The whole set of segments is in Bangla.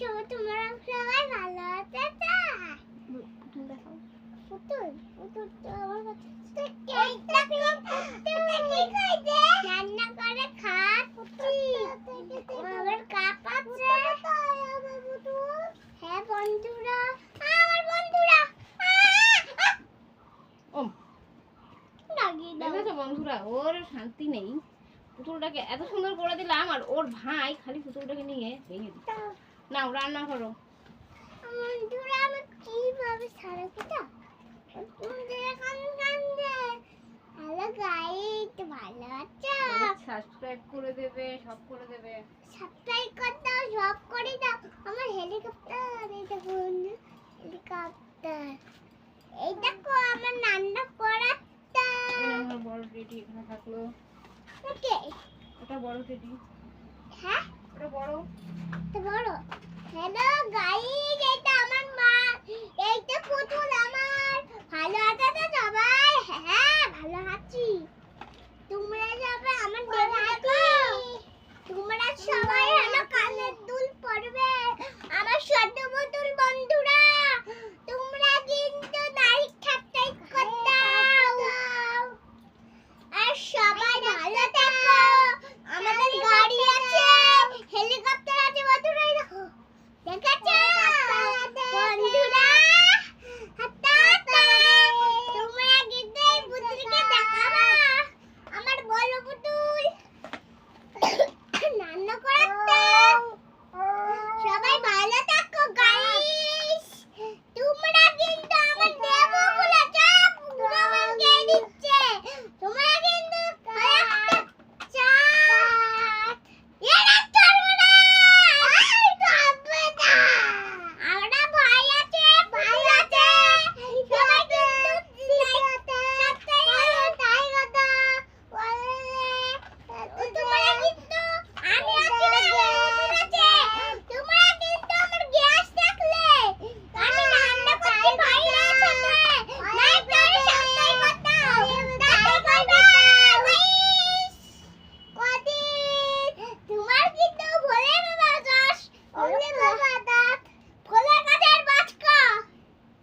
সবাই তোমরা সবাই ভালো আছো তো? পুতুল দেখাও। পুতুল পুতুল তো আমার কাছে এইটা কি খাইছে? রান্না করে খায় পুতুল। আমার কাপ আছে। আমার পুতুল। হ্যাঁ বন্ধুরা, আমার বন্ধুরা। ওম লাগিয়ে দাও। দেখেছো বন্ধুরা, ওর শান্তি নেই। পুতুলটাকে এত সুন্দর করে দিলাম আর ওর ভাই খালি পুতুলটাকে নিয়ে ভেঙে দিচ্ছে। নাও রান্না করো। বন্ধুরা আমি কিভাবে ছাড়া কোথা? বন্ধুরা কান্দে। হ্যালো গাইস, ভালো আছো? সাবস্ক্রাইব করে দেবে, সব করে দেবে। সাবস্ক্রাইব করে দাও, সব করে দাও। আমার হেলিকপ্টার, এই দেখুন হেলিকপ্টার। এই দেখো আমার রান্না করাটা। আমার বড় টেডি এখানে থাকলো। ওকে ওটা বড় টেডি। হ্যাঁ ওটা বড়। তো বড়। হ্যালো গাইস, এইটা আমার মা, এইটা পুতুল আমার। ভালো আছো তো সবাই? হ্যাঁ ভালো আছি। তোমরা সবাই আমার দেবো দেখো। তোমরা সবাই হলো কানের দুল পরবে। আমার ছোট পুতুল বন্ধুরা, তোমরা কিন্তু লাইক সাবস্ক্রাইব করে দাও। আর সবাই ভালো থাকো। আমাদের গাড়ি আছে, হেলিকপ্টার আছে বন্ধুরা, এই দেখো। দেখেছো বন্ধুরা? তোমরা কিন্তু এই পুতুলকে দেখাবা। আমার বড় পুতুল রান্না করাতে। সবাই ভালো থাকো গাইস। তোমরা কিন্তু আমার দেবগুলো সব গুলো দিয়ে দিচ্ছে। তোমরা কিন্তু আমরা ভাই আছে, ভাই আছে। সবাই কিন্তু তাই কথা তোমরা কিন্তু আমি আছি না, আছে। তোমরা কিন্তু আমার গ্যাস দেখলে আমি রান্না করতে ভাইয়ের সাথে নাই করে সাথেই কথা তাই কথা কদিন তোমার কিন্তু ভোলে বাবা দাস ভোলে বাবা দাস ভোলে গাছের বাচকা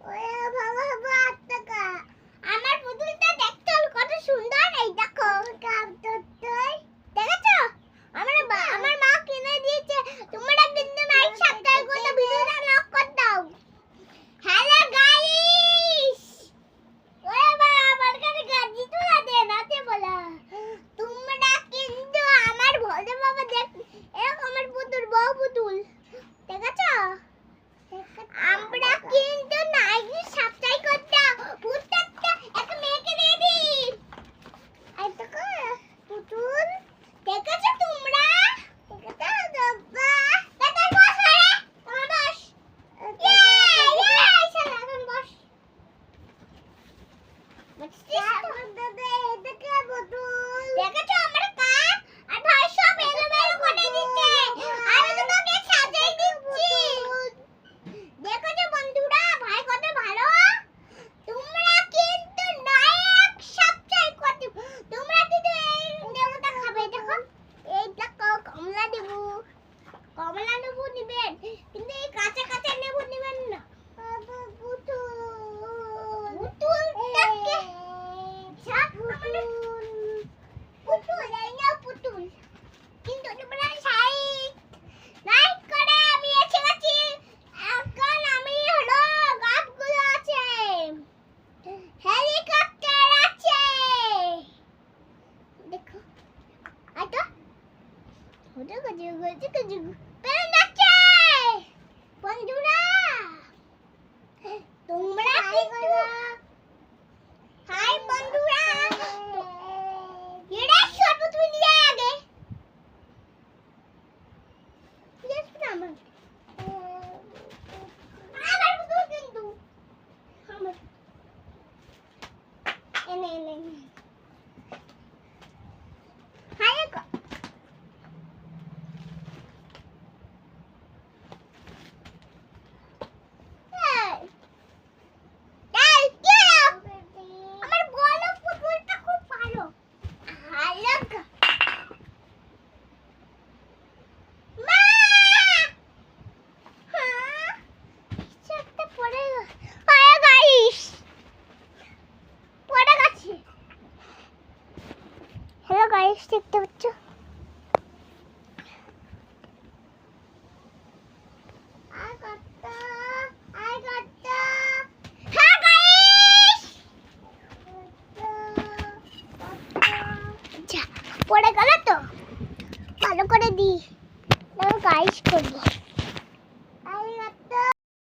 ওরে বাবা বাচ্চাকা। আমার পুতুলটা দেখতে কত সুন্দর, এই দেখো দেখেছো? আমার মা কিনে দিয়েছে। তোমরা কিন্তু লাইক সাবস্ক্রাইব করে দাও, ভিডিওটা লাইক করে দাও। হ্যালো গাইস, ওরে বাবা আমার কাছে গাড়ি তুলা দে নাতে বলা। তোমরা কিন্তু আমার ভোলে বাবা দেখ, এরকম আমার পুতুল বউ পুতুল দেখেছো? আমরা কিন্তু লাইক সাবস্ক্রাইব করে দাও। পুতুলটা একটা মেয়েকে দিয়ে দিই। এই দেখো পুতুল, দেখেছো তোমরা? দেখেছো বাবা? দাদা বস রে, তোমার বস। শালা এখন বস। দেখেছো আমার কাপ আর ভাই সব এলোমেলো করে দিচ্ছে। আমি তোমাকে সাজিয়ে দিচ্ছি। দেখেছো বন্ধুরা ভাই কত ভালো? তোমরা কিন্তু লাইক সাবস্ক্রাইব করতে। তোমরা কিন্তু এই দেবতা খাবে, দেখো এই দেখো কমলা দেবো, কমলা নেবু নিবেন, কিন্তু এই কাঁচা কাঁচা নেবু নিবেন না। পুতুলটাকে পুতুল এই নাও পুতুল। কিন্তু তোমরা লাইক করে আমি এসে গেছি। এখন আমি হলো গাছগুলো আছে, হেলিকপ্টার আছে, দেখো আটো ওটা গজে গজে গজে প্লেন আছে। বন্ধুরা তোমরা কিন্তু হাই বন্ধুরা, এরা সব তুমি নিয়ে আগে আমার পুতুল কিন্তু আমার এনে এনে হাই গাইস দেখতে পাচ্ছ আর কত হ্যাঁ গাইস আচ্ছা পড়ে গেল তো ভালো করে দি গাইস করবো